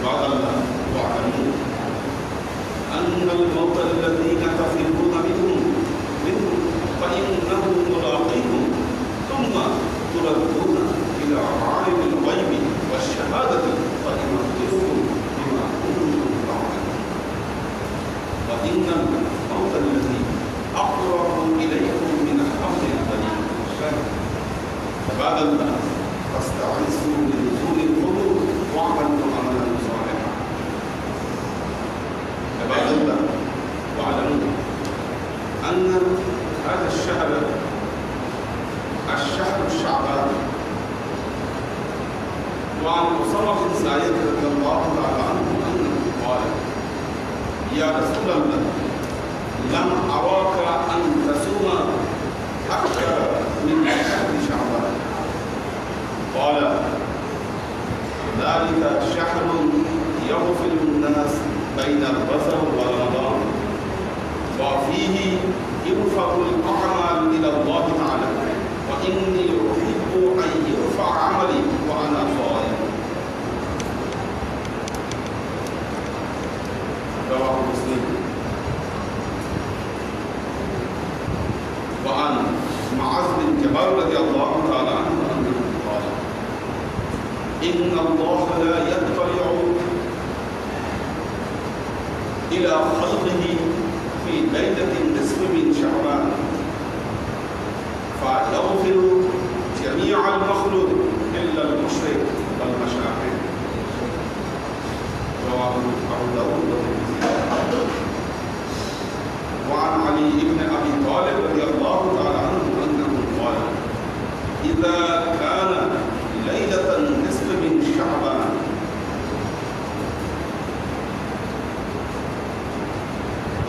عباد الله واعلموا أن الموت الذين تفرون منه فإنه ملاقيكم ثم تردون إلى عالم الغيب والشهادة فينبئكم بما كنتم تعملون وإن الموت الذي أقرب إليكم من الأمر القريب عباد الله فاستعيذوا بنزول القبور واعملوا عملا صالحا عباد الله واعلموا أن هذا الشهر الشعبان وعن أسامة بن سعيد رضي الله تعالى عنه أنه قال يا رسول الله لم أراك أن تصوم أكثر من شهر شعبان قال ذلك شهر يغفل الناس بين الرفع ورمضان وفيه يرفع الأعمال إلى الله تعالى وإني أحب أن يرفع عملي وأنا صائم رواه مسلم وعن معاذ بن جبل رضي الله تعالى عنه أنه قال إن الله لا يطلع إلى خلقه في ليلة النصف من شعبان فيغفر جميع المخلوق إلا المشرك والمشاهد رواه أبو داود وعن علي بن أبي طالب رضي الله تعالى عنه أنه قال إذا كان ليلة النصف من شعبان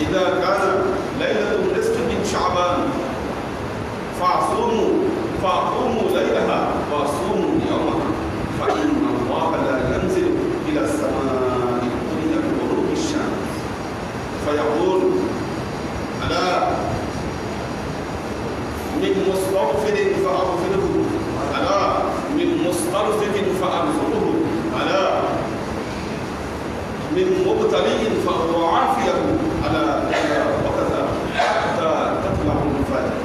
إذا كان ليلة النصف من شعبان فأقوموا ليلها وأصوموا يومها فإن الله لا ينزل إلى السماء الدنيا بغروب الشمس فيقول ألا من مستغفر فأغفره ألا من مسترفق فأرزقه ألا من مبتلي فأعافيه على كذا وكذا حتى تطلع الفجر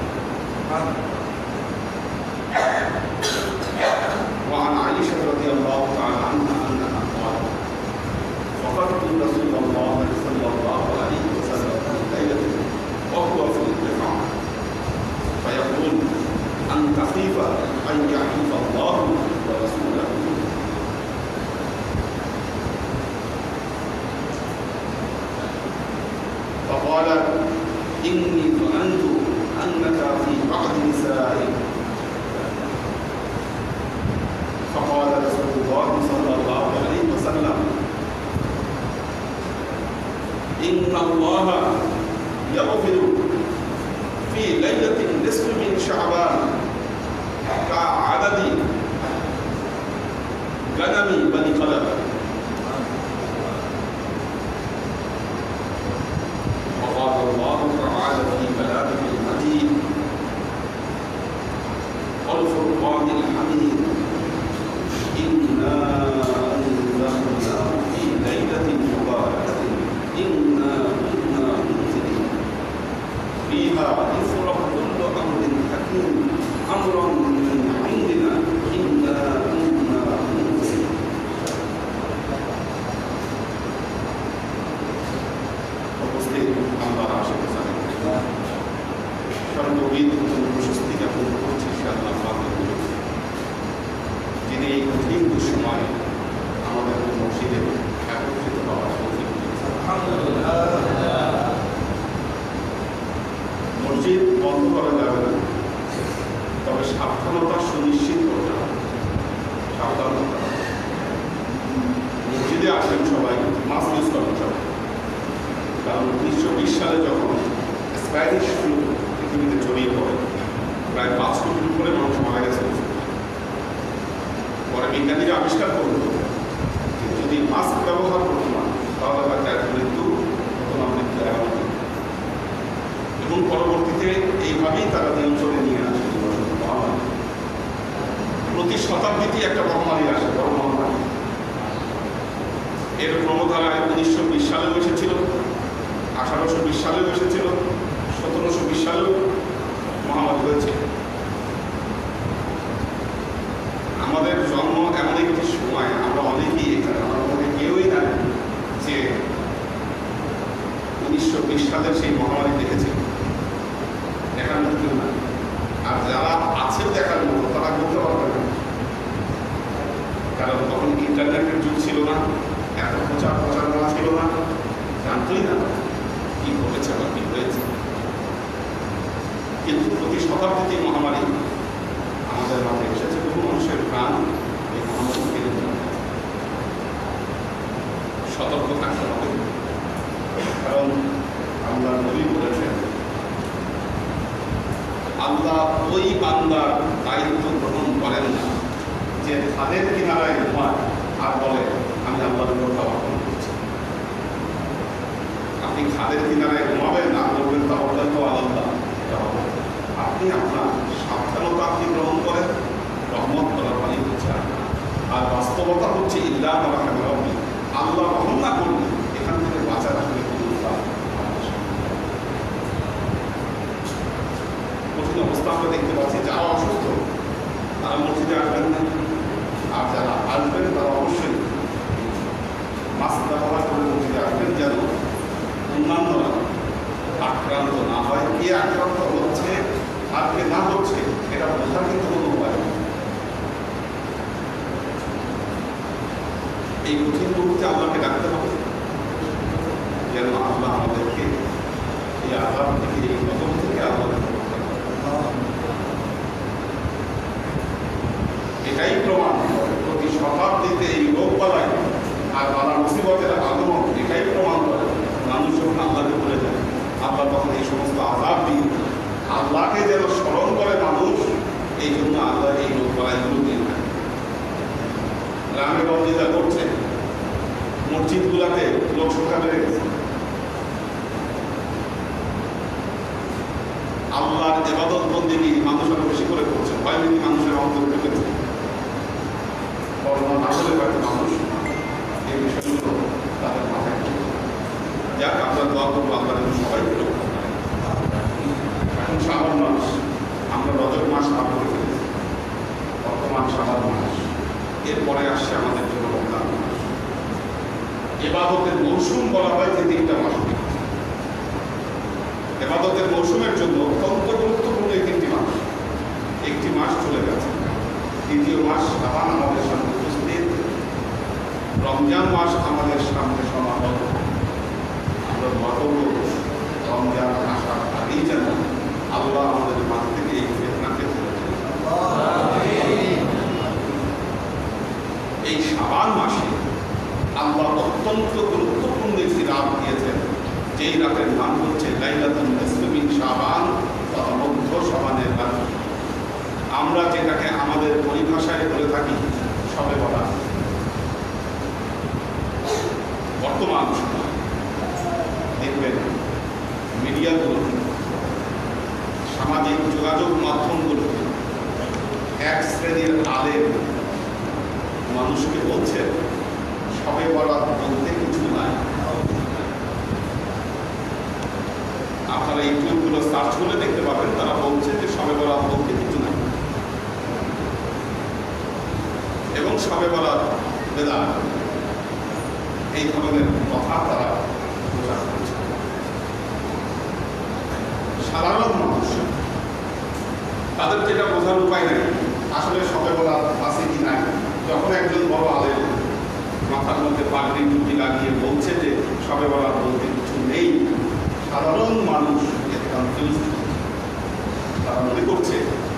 وعن عائشة رضي الله تعالى عنها أنها قالت فقدت رسول الله صلى الله عليه وسلم في ليلة وهو في القطاع فيقول أن تخيف أن يعرف الله ورسوله فقال إني ظننت أنك في بعض نسائك فقال رسول الله صلى الله عليه وسلم إن الله يغفر في ليلة النصف من شعبان كعدد غنم بني خلف وقال الله تعالى في كلامه المجيد والفرقان الحميد إنا أنزلناه في ليلة مباركة إنا كنا منذرين فيها يفرح كل أمر حكيم أمرا من عندنا إنا كنا منذرين وقصدين الله عشان কারণ নবীন প্রশস্তি জ্ঞাপন করছে সে আল্লাহ যিনি এই কঠিন দুঃসময় আমাদের মসজিদে একত্রিত হওয়ার তৌফিক দিয়েছেন। মসজিদ বন্ধ করা যাবে না, তবে সাবধানতা সুনিশ্চিত করতে হবে। সাবধানতা মসজিদে আসেন সবাই, মাস্ক ইউজ করেন সবাই। কারণ 1920 সালে যখন স্প্যানিশ ফ্লু পৃথিবীতে ছড়িয়ে পড়ে, প্রায় 5 কোটির উপরে মানুষ মারা গেছে। পরে বিজ্ঞানীরা আবিষ্কার করল যে যদি মাস্ক ব্যবহার করতো না তাহলে তার মৃত্যু হতো না, মৃত্যু এড়ানো। এবং পরবর্তীতে এইভাবেই তারা নিয়ন্ত্রণে নিয়ে আসে। প্রতি শতাব্দীতে একটা মহামারী আসে, বড় মহামারী। এর ক্রমধারায় 1920 সালেও এসেছিল, 1820 সালেও এসেছিল, 1720 সালেও মহামারী হয়েছে। আমাদের জন্ম এমন একটি সময়, আমরা অনেকেই এখানে, আমার মধ্যে কেউই জানে যে 1920 সালের সেই মহামারী দেখেছে, দেখার মতো কেউ না। আর যারা আছেও দেখার মতো তারা বলতে পারবে না, কারণ তখন ইন্টারনেটের যুগ ছিল না, এত প্রচারণা ছিল না, জানতোই না কি ঘটেছে বা কি হয়েছে। কিন্তু প্রতি শতাব্দীতে মহামারী আমাদের মাঝে এসেছে, বহু মানুষের প্রাণ এই মহামারী কেড়ে নিয়ে। সতর্ক থাকতে হবে, কারণ আল্লাহ নবী বলেছেন, আল্লাহ ওই বান্দার দায়িত্ব গ্রহণ করেন না যে খাদের কিনারায় ঘুমায় আর বলে আমি আল্লাহর উপর তাওয়াক্কুল করছি। আপনি খাদের কিনারায় ঘুমাবেন না, বলবেন তাওয়াক্কুল তো আল্লাহ, আপনি আপনার সাবধানতা আপনি গ্রহণ করেন, রহমত করার পানি হচ্ছে আর বাস্তবতা হচ্ছে ইল্লাহ রাহমাতুল্লাহি, আল্লাহ রহম না করলে এখান থেকে বাঁচার আসলে কোনো উপায়। কঠিন অবস্থা আমরা দেখতে পাচ্ছি, যারা অসুস্থ তারা মসজিদে আসবেন না, আর যারা আসবেন তারা অবশ্যই মাস্ক ব্যবহার করে মসজিদে আসবেন, যেন অন্যান্যরা আক্রান্ত না হয়। কে আক্রান্ত হচ্ছে আর কে না হচ্ছে এটা বোঝার কিন্তু কোনো উপায় নেই। এই কঠিন মুহূর্তে আল্লাহকে ডাকতে হবে, যেন আল্লাহ আমাদেরকে এই আযাব থেকে, এই গজব থেকে আল্লাহ। এটাই প্রমাণ করে প্রতি শতাব্দীতে এই রোগ বালাই আর বালা মুসিবতের আগমন, এটাই প্রমাণ করে মানুষ যখন আল্লাহকে ভুলে যায়, আল্লাহ তখন এই সমস্ত আযাব দিয়ে আল্লাহকে যেন স্মরণ করে মানুষ, এই জন্য আল্লাহ এই রোগ বালাইগুলো দিয়ে থাকে। গ্রামে গঞ্জে যা করছে, মসজিদগুলাতে লোক সংখ্যা বেড়ে গেছে, আল্লাহর ইবাদত বন্দেগী মানুষ আরো বেশি করে করছে, ভয় ভীতি মানুষের অন্তর ঢুকেছে। করোনা না হলে হয়তো মানুষ এই বিষয়গুলো তাদের মাথায় যাক, আমরা দোয়া করবো আল্লাহ যেন সবাইকে রক্ষা করে। এখন শ্রাবণ মাস, আমরা রজব মাস পার করে ফেলেছি, বর্তমান শ্রাবণ মাস, এরপরে আসছে আমাদের জন্য রমজান মাস। ইবাদতের মৌসুম বলা হয় যে 3টা মাস, ইবাদতের মৌসুমের জন্য অত্যন্ত গুরুত্বপূর্ণ এই 3টি মাস। একটি মাস চলে গেছে, দ্বিতীয় মাস শাবান আমাদের সামনে উপস্থিত, রমজান মাস আমাদের সামনে সমাগত। আমরা দোয়া করব রমজান আসার আগেই যেন আল্লাহ আমাদের মাঝ থেকে এই ফিতনাকে তুলে নেন। এই শাবান মাসে আল্লাহ অত্যন্ত গুরুত্বপূর্ণ একটি রাত দিয়েছেন, যেই রাতের নাম হচ্ছে লাইলাতুন নিসফি মিন শাবান, তথা মধ্য শাবানের রাত। আমরা যেটাকে আমাদের পরিভাষায় বলে থাকি শবে বরাত। বর্তমান সময় দেখবেন মিডিয়াগুলো, সামাজিক যোগাযোগ মাধ্যমগুলো এক শ্রেণীর আলেম মানুষকে বলছে শবে বরাত বলতে কিছু নাই। আপনারা ইউটিউবগুলো সার্চ করে দেখতে পাবেন, তারা বলছে যে শবে বরাত বলতে কিছু নাই এবং শবে বরাত বেদাত, এই ধরনের কথা তারা প্রচার করছে। সাধারণ মানুষ তাদের যেটা বোঝার উপায় নেই আসলে শবে বরাত আছে কি নাই। যখন একজন বড় আলেম মাথার মধ্যে পাগড়ি টুপি লাগিয়ে বলছে যে শবে বরাত বলতে কিছু নেই, সাধারণ মানুষ এতে কনফিউজ, তারা মনে করছে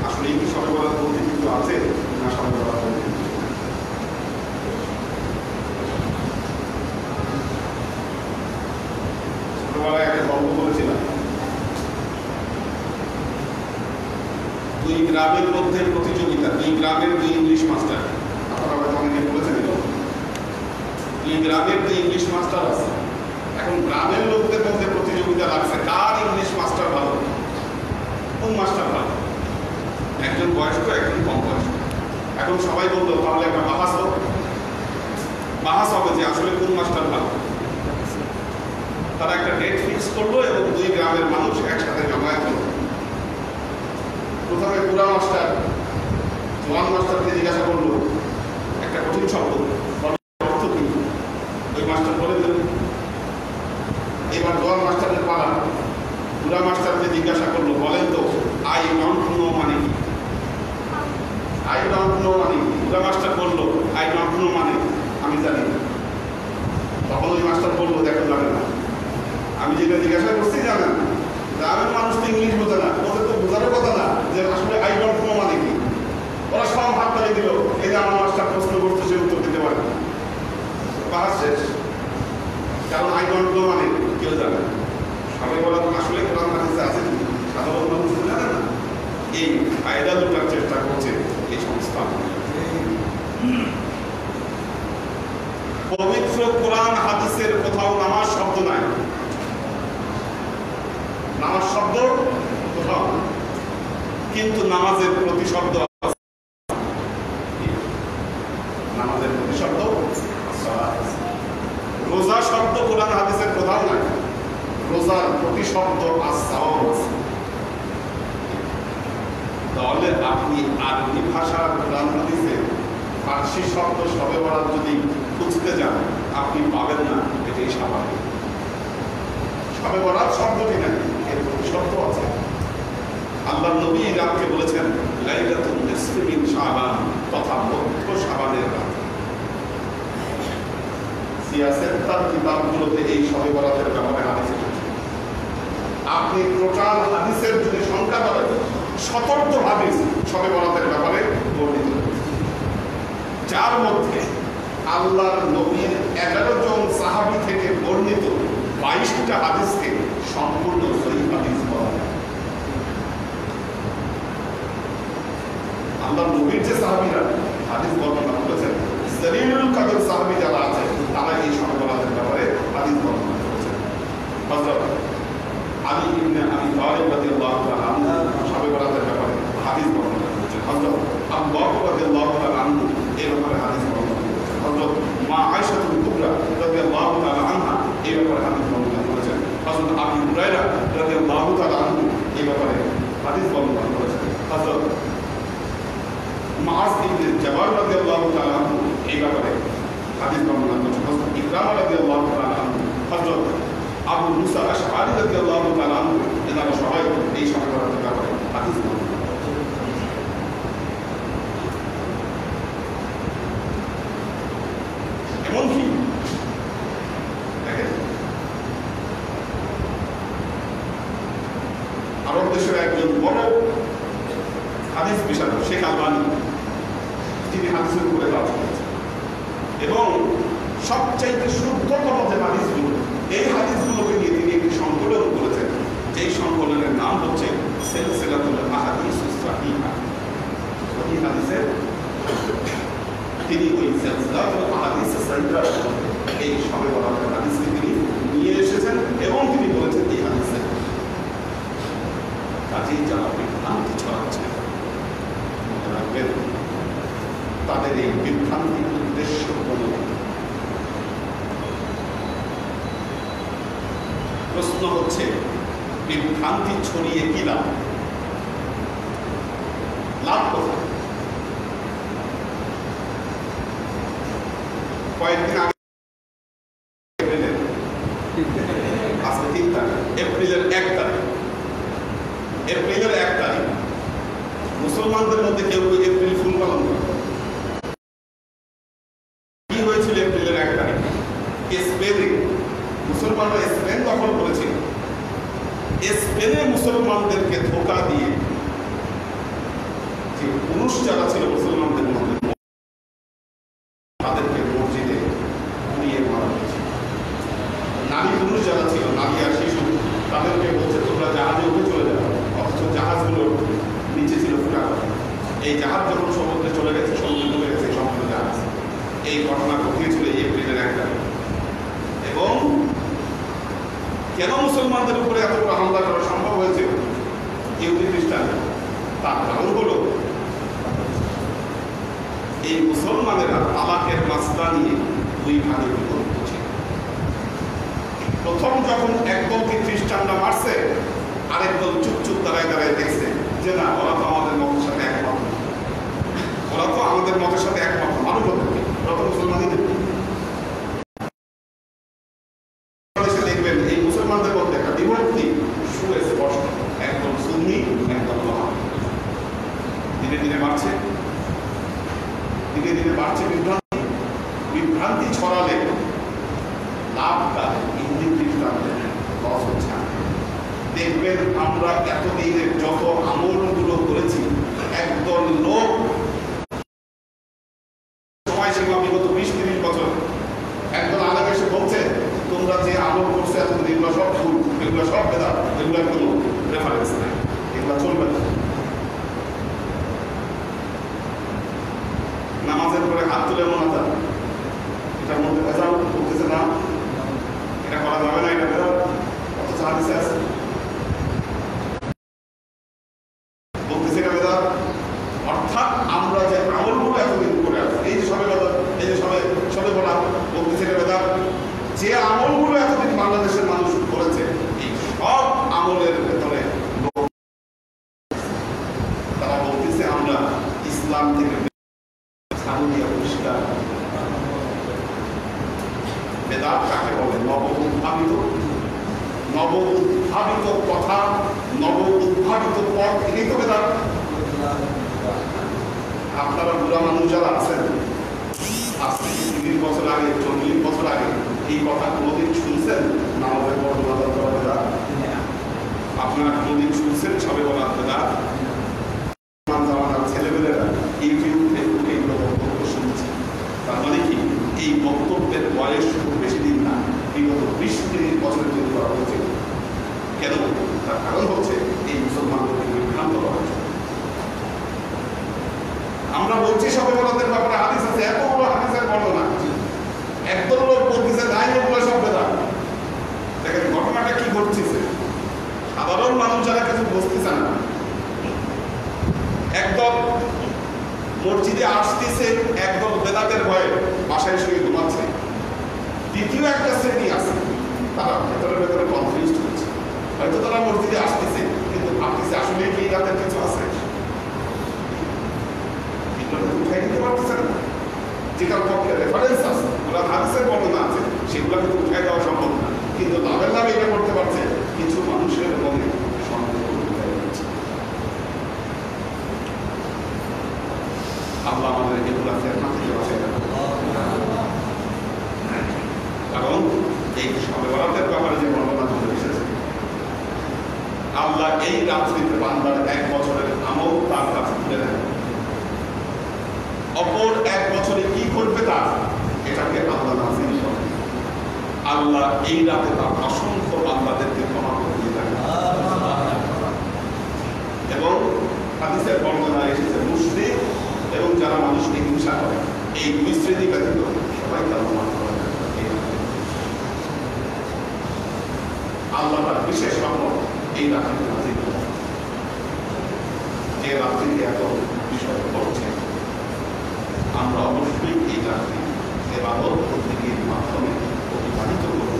আসলে এই কি শবে বরাত বলতে কিছু আছে না শবে বরাত বলতে। ছোটবেলায় একটা গল্প বলেছিলাম, 2 গ্রামের মধ্যে প্রতিযোগিতা, 2 গ্রামের 2 ইংলিশ মাস্টার, আপনারা হয়তো অনেকে বলেছেন, 2 গ্রামের 2 ইংলিশ মাস্টার আছে। এখন গ্রামের লোকদের মধ্যে প্রতিযোগিতা লাগছে কার ইংলিশ মাস্টার ভালো, কোন মাস্টার ভালো। একজন বয়স্ক, একজন কম বয়স্ক। এখন সবাই বললো তাহলে একটা বাহাস হোক, বাহাস হবে যে আসলে কোন মাস্টার ভালো। তারা একটা ডেট ফিক্স করলো এবং 2 গ্রামের মানুষ একসাথে জমায়েত হলো। প্রথমে পুরা মাস্টার জোয়ান মাস্টারকে জিজ্ঞাসা করলো একটা কঠিন শব্দ, অর্থ কি? ওই মাস্টার বলে দিলেন। এবার জোয়ান মাস্টারের পালা, পুরা মাস্টারকে জিজ্ঞাসা করলো, বলেন তো আই ডোন্ট নো মানে কি? আই ডোন্ট নো মানে কি? পুরা মাস্টার বললো আই ডোন্ট নো মানে আমি জানি না। তখন ওই মাস্টার বললো, দেখো জানে না, আমি যেটা জিজ্ঞাসা করছি জানেন না। গ্রামের মানুষ তো ইংলিশ বোঝে না, ওদের তো বোঝানোর কথা না যে আসলে আই ডোন্ট নো মানে কি। ওরা সব হাত তালি দিল, এই যে আমার মাস্টার প্রশ্ন করতে সে উত্তর দিতে পারে না। বাহার শেষ, কারণ আই ডোন্ট নো মানে কেউ জানে না। সবাই বলে আসলে কোরআন হাদিসে আছে কি, সাধারণ মানুষ জানে না। এই ফায়দা লুটার চেষ্টা করছে এই সংস্থা। পবিত্র কোরআন হাদিসের কোথাও নামাজ শব্দ নাই, নামাজ শব্দ কোথাও, কিন্তু নামাজের প্রতিশব্দ আছে। নামাজের প্রতিশব্দ রোজা শব্দ কোরআন হাদিসের কোথাও নাই, রোজার প্রতিশব্দ আছে। তাহলে আপনি আরবি ভাষার কোরআন হাদিসে ফার্সি শব্দ শবে বরাত যদি খুঁজতে যান আপনি পাবেন না, এটাই স্বাভাবিক। শবে বরাত শব্দটি নাই, এর প্রতিশব্দ আছে। আল্লাহ নবী এই রাতকে বলেছেন লাইলাতুন নিসফি মিন শাবান, তথা মধ্য শাবানের রাত। সিয়াসের তার কিতাবগুলোতে এই শবে বরাতের ব্যাপারে হাদিস এসেছে। আপনি টোটাল হাদিসের যদি সংখ্যা ধরেন 17 হাদিস শবে বরাতের ব্যাপারে বর্ণিত, যার মধ্যে আল্লাহর নবীর 11 জন সাহাবী থেকে বর্ণিত 22টা হাদিসকে সম্পূর্ণ সহিহ হাদিস বলা হয়। আল্লাহর নবীর যে সাহাবীরা হাদিস বর্ণনা করেছেন, জলিলুল কদর সাহাবী যারা আছে তারা এই শবে বরাতের ব্যাপারে হাদিস বর্ণনা করেছেন। হযরত আলী ইবনে আবি তালিব রাদিয়াল্লাহু তাআলা আনহু শবে বরাতের ব্যাপারে হাদিস বর্ণনা করেছেন। হযরত আবু বকর রাদিয়াল্লাহু তাআলা আনহু এই ব্যাপারে হাদিস বর্ণনা করেছেন। হযরত মা আয়েশাতুল কুবরা রাদিয়াল্লাহু তাআলা আনহা এই ব্যাপারে হাদিস বর্ণনা করেছেন। হযরত আবু হুরায়রা রাদিয়াল্লাহু তাআলা আনহু এই ব্যাপারে হাদিস বর্ণনা করেছেন। হযরত মুআজ ইবনে জাবাল রাদিয়াল্লাহু তাআলা আনহু এই ব্যাপারে হাদিস বর্ণনা করেছেন। হযরত ইকরামা রাদিয়াল্লাহু তাআলা আনহু, হযরত আবু মুসা আশআরী রাদিয়াল্লাহু তাআলা আনহু, এনারা সবাই এই শবে বরাতের ব্যাপারে হাদিস বর্ণনা করেছেন। এমনকি দেখেন আরব দেশের একজন বড় হাদিস বিশারদ শেখ আলবানী, তিনি হাদিসের উপরে কাজ করেছেন এবং সবচাইতে শুদ্ধতম যে হাদিসগুলো, এই হাদিসগুলোকে নিয়ে তিনি একটি সংকলন করেছেন, যেই সংকলনের নাম হচ্ছে সিলসিলাতুল আহাদিসুস সাহিহা। সহিহ হাদিসের তিনি ওই সিলসিলাতুল আহাদিসুস সাহিহা এই শবে বরাতের হাদিসকে তিনি নিয়ে এসেছেন এবং তিনি বলেছেন এই হাদিসে কাজেই যারা বিভ্রান্তি ছড়াচ্ছে মনে রাখবেন তাদের এই বিভ্রান্তির উদ্দেশ্য কোন। প্রশ্ন হচ্ছে বিভ্রান্তি ছড়িয়ে কি লাভ? লাভ কোথায়? কয়েকদিন আগে আজকে 3 তারিখ, এপ্রিলের 1 তারিখ, এপ্রিলের 1 তারিখ মুসলমানদের মধ্যে কেউ এপ্রিল ফুল পালন করে। কি হয়েছিল এপ্রিলের 1 তারিখ? স্পেনে মুসলমানরা স্পেন দখল করেছিল। স্পেনে মুসলমানদেরকে ধোঁকা দিয়ে যে পুরুষ যারা ছিল মুসলমানদের মধ্যে তাদেরকে মসজিদে পুড়িয়ে মারা হয়েছিল। নারী পুরুষ যারা ছিল, নারী আর শিশু, তাদেরকে বলছে তোমরা জাহাজে উঠে চলে যাও, অথচ জাহাজগুলো নিচে ছিল ফুটা। এই জাহাজ যখন সমুদ্রে চলে গেছে, সমুদ্রে ডুবে গেছে সমুদ্র জাহাজ। এই ঘটনা ঘটিয়েছিল এই এপ্রিলের 1 তারিখ। এবং কেন মুসলমানদের উপরে এত বড় হামলা করা সম্ভব হয়েছে ইহুদি খ্রিস্টান, তার কারণ হলো এই মুসলমানেরা তালাকের মাসলা নিয়ে দুই ভাগে বিভক্ত ছিল। প্রথম যখন একদলকে খ্রিস্টানরা মারছে, আরেক দল চুপ চুপ দাঁড়ায় দাঁড়ায় দেখছে যে না, ওরা তো আমাদের মতের সাথে একমত, ওরা তো আমাদের মতের সাথে একমত, মানুষ ওদেরকে, ওরা তো মুসলমানই দেখবে। দেখবেন এই মুসলমানদের মধ্যে একটা বিভক্তি সুস্পষ্ট, একদম সুন্নি, একদম ওয়াহাবি। ধীরে ধীরে বাড়ছে, ধীরে ধীরে বাড়ছে বিভ্রান্তি। বিভ্রান্তি ছড়ালে লাভটা ইহুদি খ্রিস্টানদের লস হচ্ছে। দেখবেন আমরা এতদিনের যত আমলগুলো করেছি, একদল লোক সময়সীমা বিগত 20-30 বছর একদল আলেম এসে বলছে তোমরা যে আমল করছে এতদিন এগুলো সব ভুল, এগুলো সব বেদাত, এগুলোর কোনো রেফারেন্স নাই, এগুলো চলবে না। নামাজের পরে হাত তুলে মোনাজাত, এটার মধ্যে ভেজাল করতেছে না, এটা করা যাবে না, এটা ভেজাল, অথচ হাদিসে আছে বলতেছে এটা ভেজাল। অর্থাৎ আমরা যে আমলগুলো এতদিন করে আসছি, এই যে সবে ভেজাল, এই যে সবে বলা, বলতেছে এটা ভেজাল। যে আমলগুলো এতদিন বাংলাদেশের মানুষ করেছে, এই সব আমলের ভেতরে তারা বলতেছে আমরা ইসলাম থেকে বেদাত কাকে বলে? নব উদ্ভাবিত কথা, নব উদ্ভাবিত পথ, এই তো বেদাত। আপনারা বুড়া মানুষ যারা আছেন, আজ থেকে 30 বছর আগে, 40 বছর আগে এই কথা কোনোদিন শুনছেন? নামাজের পর মোনাজাত করা বেদাত। আপনারা কোনোদিন শুনছেন সবে বলা বেদাত? ছেলেমেয়েরা ইউটিউব, ফেসবুকে এগুলো বক্তব্য শুনছে। তার মানে কি এই বক্তব্যের বয়স খুব বেশি দিন না, বিগত 20-30 বছরের তৈরি করা হয়েছে। কেন? তার কারণ হচ্ছে এই মুসলমানদেরকে বিভ্রান্ত করা হয়েছে। আমরা বলছি সবে বলাদের ব্যাপারে হাদিস আছে, এতগুলো হাদিসের বর্ণনা, একদল লোক বলতেছে নাই এগুলো সব বেদাত। দেখেন ঘটনাটা কি ঘটছে, সাধারণ মানুষ যারা কিছু বুঝতেছে না, একদল মসজিদে আসতেছে, একদল বেদাতের ভয়ে বাসায় শুয়ে ঘুমাচ্ছে। দ্বিতীয় একটা শ্রেণী আছে, তারা ভেতরে ভেতরে কনফিউজ হচ্ছে, হয়তো তারা মসজিদে আসতেছে কিন্তু ভাবতেছে আসলে কি রাতের কিছু আছে, উঠাই দিতে পারতেছে না। যেটার পক্ষে রেফারেন্স আছে, ওরা হাদিসের বর্ণনা আছে, সেগুলো কিন্তু উঠাই দেওয়া সম্ভব না, কিন্তু লাভের লাভ এটা করতে পারছে। কিছু মানুষের মনে সন্দেহ উঠাই দিচ্ছে। আল্লাহ আমাদের এগুলা ফেরনা থেকে বাঁচায় রাখে। কারণ এই সবে বরাতের ব্যাপারে যে বর্ণনা চলে এসেছে, আল্লাহ এই রাত্রিতে বান্দার 1 বছরের আমল তার কাছে তুলে দেন। অপর 1 বছরে কি করবে তার, এটাকে আল্লাহ নাযিল করেন। আল্লাহ এই রাতে তার অসংখ্য বান্দাদেরকে ক্ষমা করে দিয়ে থাকেন। এবং হাদিসের বর্ণনা এসেছে মুশরিক এবং যারা মানুষকে হিংসা করে, এই 2 শ্রেণী ব্যতীত সবাই তার প্রমাণ করে। আল্লাহ তার বিশেষ রহমত এই রাত্রিতে নাযিল করেন। যে রাত্রিতে এত বিষয় ঘটছে, আমরা অবশ্যই এই রাত্রি ইবাদত বন্দেগীর মাধ্যমে অতিবাহিত করব।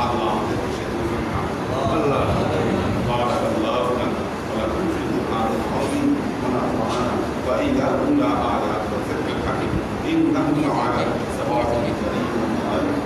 আল্লাহ আমাদেরকে সে তৌফিক দান করুন। আল্লাহ বারাকাল্লাহু লানা ওয়া লাকুম ফিল কুরআনিল আযীম ওয়া নাফা'না ওয়া ইয়্যাকুম লা আয়াত ওয়া যিকরিল হাকীম ইন্নাহু লা'আলা সিরাতিন মুস্তাকিম।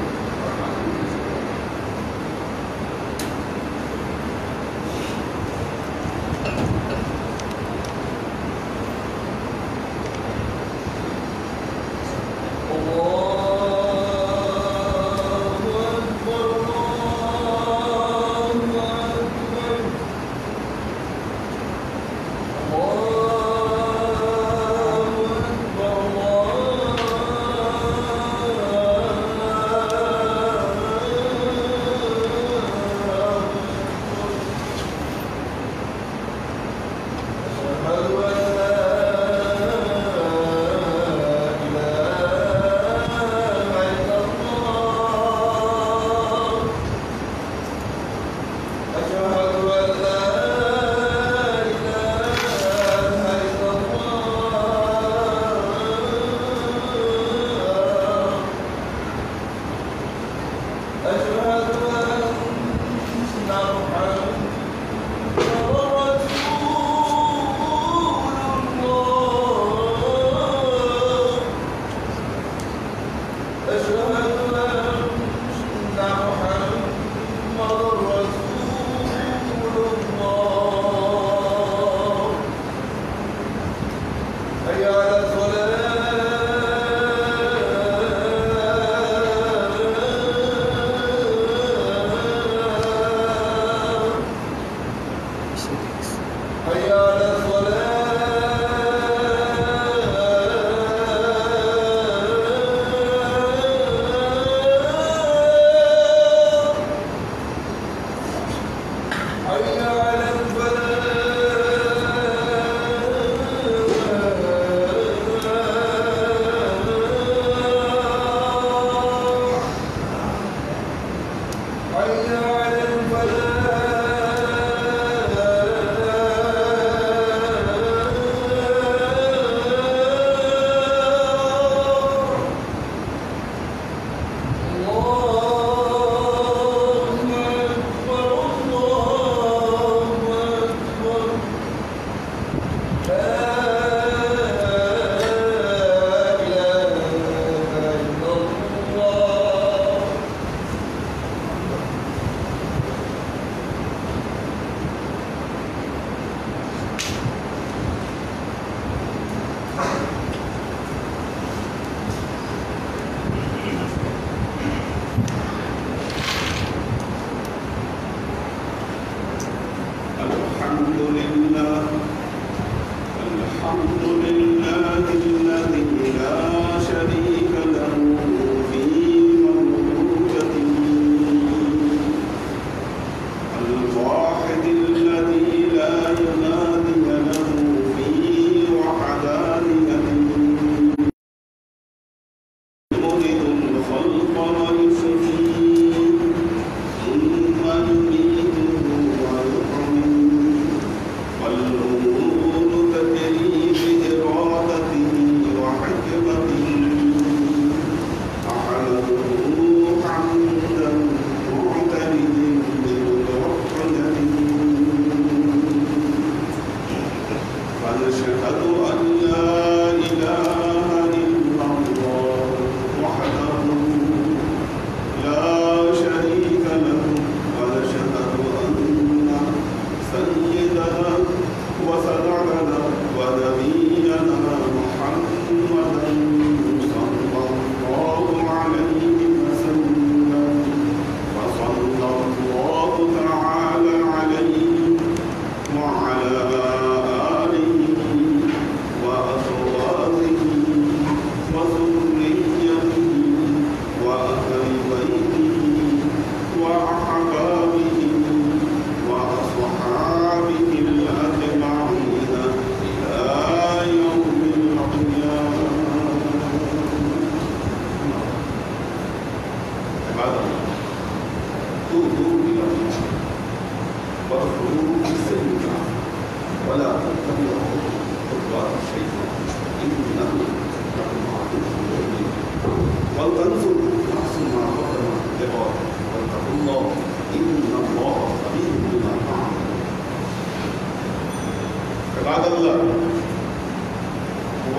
الله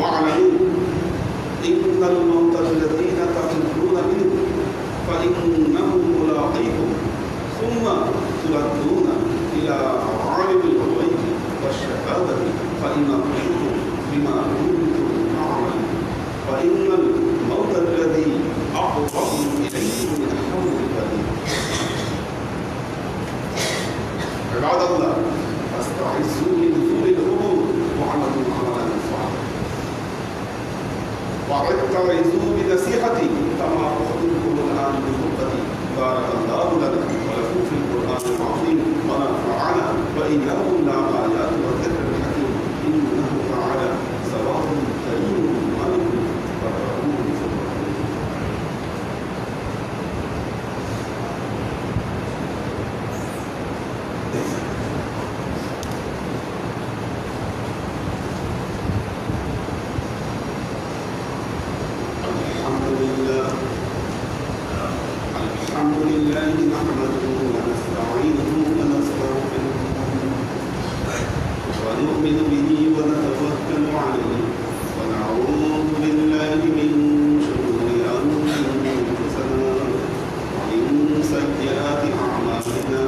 واعلموا إن الموت الذين تفرون منه فإنه ملاقيكم ثم تردون إلى عالم الغيب والشهادة فينبئكم بما كنتم تعملون فإن الموت الذي أقرب إليكم من حول البديع. عباد الله فاستعزوا من طول العمر واعملوا عملا صالحا واعترضوا بنصيحتي كما أخبركم الآن بخطبتي. بارك الله لنا ولكم في القرآن العظيم ونفعنا وإياكم بالآيات والذكر الحكيم إنه تعالى صراط كريم مالك الحمد لله نحمده ونستعينه ونستغفره ونؤمن به ونتوكل عليه ونعوذ بالله من شرور أنفسنا ومن سيئات أعمالنا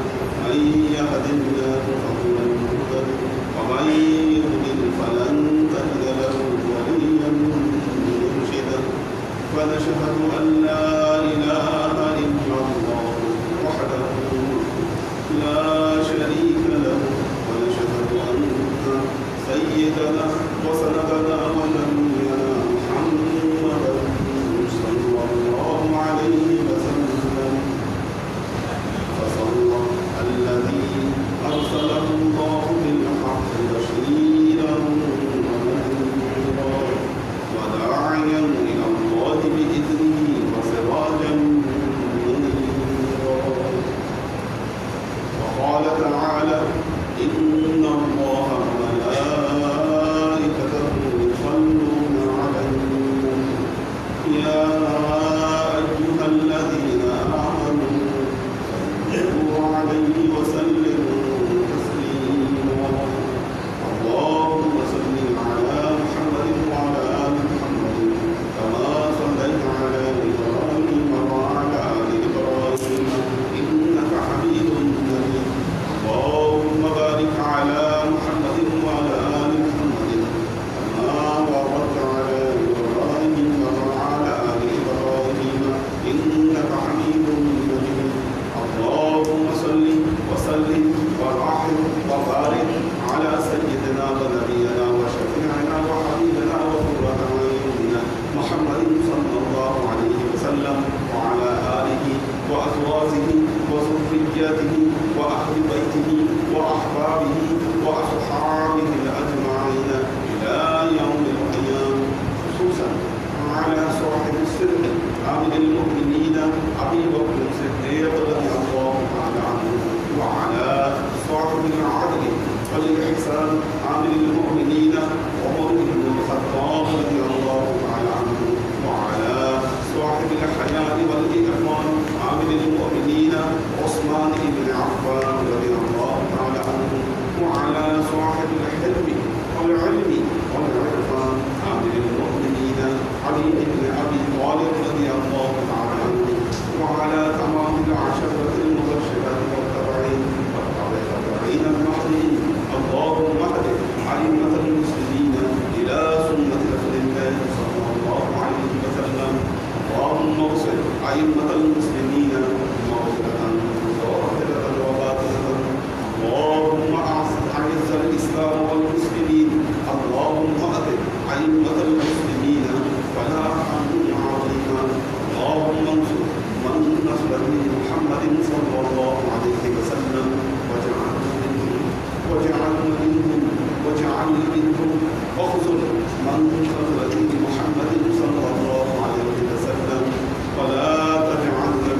من يهد الله فهو المهتد ومن يضلل فلن تجد له وليا مرشدا ونشهد أن لا إله إلا الله وحده لا شريك له ونشهد أن سيدنا وسندنا ونبينا محمدا صلى الله عليه وسلم فصلى الذي أرسله الله بالحق بشيرا ونذيرا وداعيا إلى الله بإذنه وسراجا منيرا. وقال تعالى إن الله وملائكته يصلون على النبي يا أيها الذين آمنوا صلوا عليه وسلموا تسليما. اللهم صل على محمد وعلى آل محمد كما صليت على إبراهيم وعلى آل إبراهيم إنك حميد مجيد. اللهم بارك على محمد وعلى آل محمد كما باركت على إبراهيم وعلى آل إبراهيم إنك حميد مجيد. اللهم صل وسلم وبارك على سيدنا ونبينا وشفيعنا وحبيبنا وقرة أعيننا محمد صلى الله عليه وسلم وعلى آله وأزواجه وذريته وأهل بيته وأحبابه وأصحابه الأجمعين إلى يوم القيامة. خصوصا على صاحب السر عامل المؤمنين أبي بكر الصديق رضي الله تعالى عنه وعلى صاحب العدل والإحسان عامل المؤمنين عمر بن الخطاب رضي الله تعالى عنه وعلى صاحب الحياء والإكرام عامل المؤمنين عثمان بن عفان رضي الله تعالى عنه وعلى صاحب الحلم والعلم والعرفان عامل المؤمنين علي بن أبي طالب رضي الله تعالى عنه وعلى تمام العشرة المبشرة والتابعين والتابعين المحضين. اللهم اهد أئمة المسلمين إلى سنة رسول الله صلى الله عليه وسلم. اللهم اغفر أئمة المسلمين مغفرة ظاهرة وباطنة. اللهم أعز الإسلام والمسلمين. اللهم اهد أئمة المسلمين ولا حمد عظيما. اللهم انصر من نصر دين محمد صلى الله عليه وسلم واجعلنا منهم واخذل من نصر دين محمد صلى الله عليه وسلم ولا تجعلنا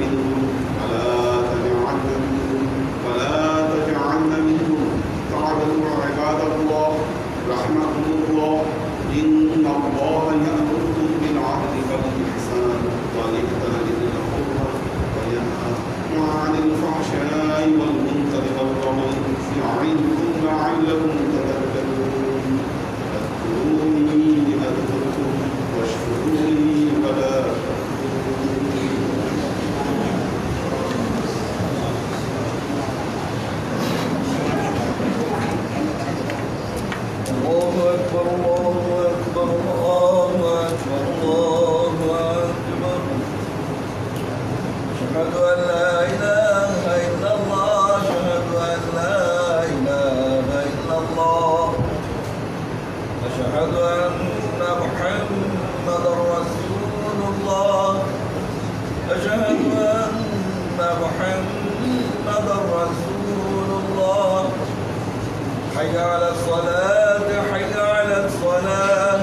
حي على الصلاة حي على الصلاة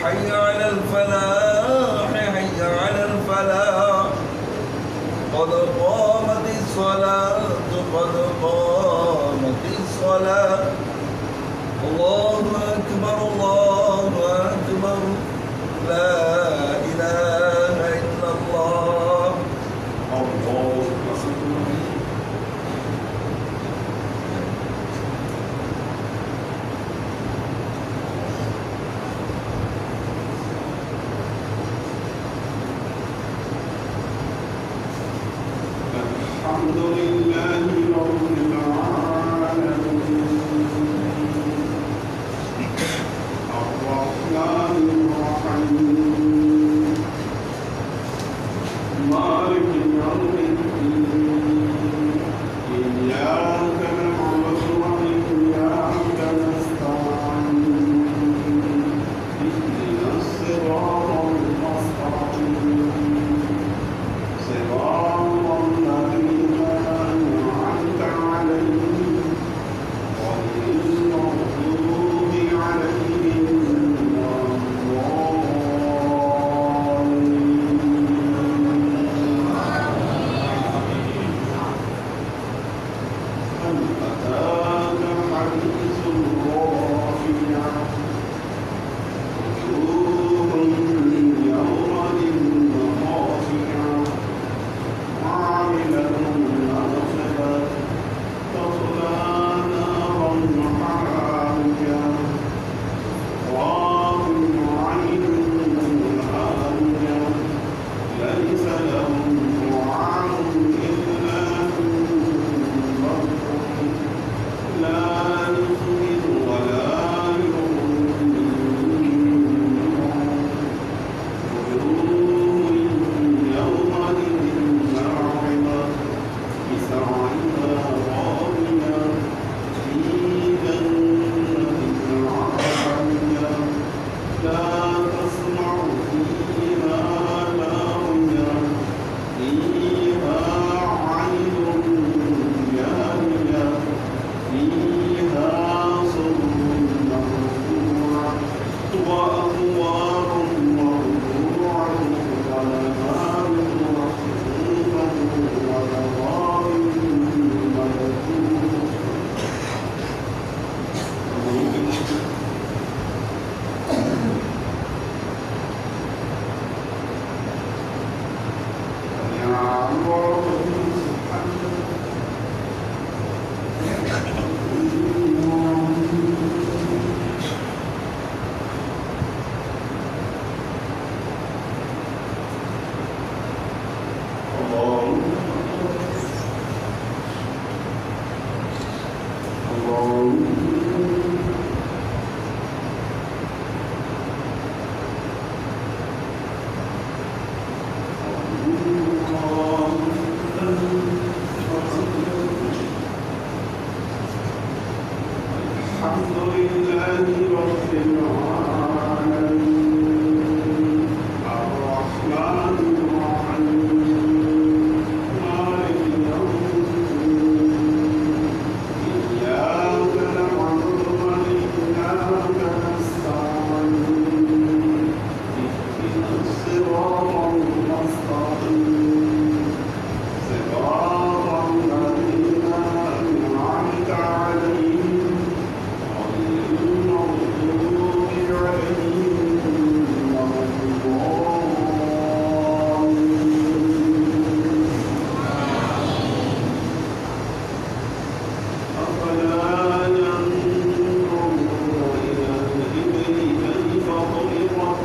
حي على الفلاح حي على الفلاح قد قامت الصلاة قد قامت الصلاة الله أكبر الله أكبر لا إله إلا الله الله أكبر. الحمد لله رب العالمين الرحمن الرحيم مالك يوم الدين إياك نعبد وإياك نستعين اهدنا الصراط المستقيم صراط الذين أنعمت عليهم غير المغضوب عليهم ولا الضالين. هل أتاك حديث الغاشية وجوه يومئذ خاشعة عاملة ناصبة تصلى نارا حامية طاف عين آنية ليس لهم طعام إلا من ضرع لا يسمن ولا يغني وجوه يومئذ ناعمة لسعيها راضية في جنة عالية لا تسمع فيها لاغية فيها عين جارية فيها سرر مرفوعة وأكواب مرفوعة ونمارق مصفوفة وغرائب مبثوثة الحمد لله رب العالمين الرحمن الرحيم مالك يوم الدين إياك نعبد وإياك نستعين اهدنا الصراط المستقيم صراط الذين أنعمت عليهم غير المغضوب عليهم ولا الضالين. أفلا ينظرون إلى الإبل كيف خلقت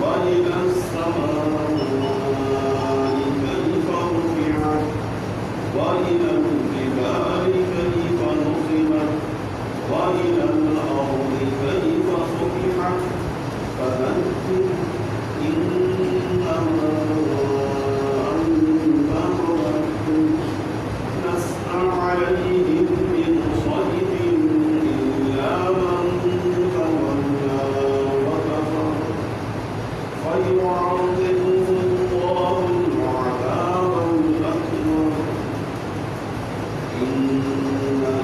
وإلى السماء كيف رفعت وإلى الجبال كيف نصبت وإلى الأرض كيف سطحت فذكر إنما أنت مذكر لست عليهم بمسيطر إلا من تولى وكفر فيعذبه الله العذاب الأكبر إن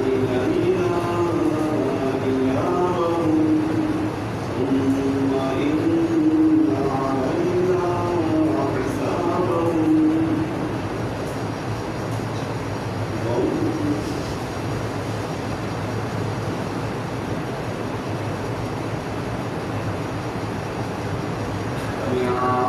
إلينا جميعا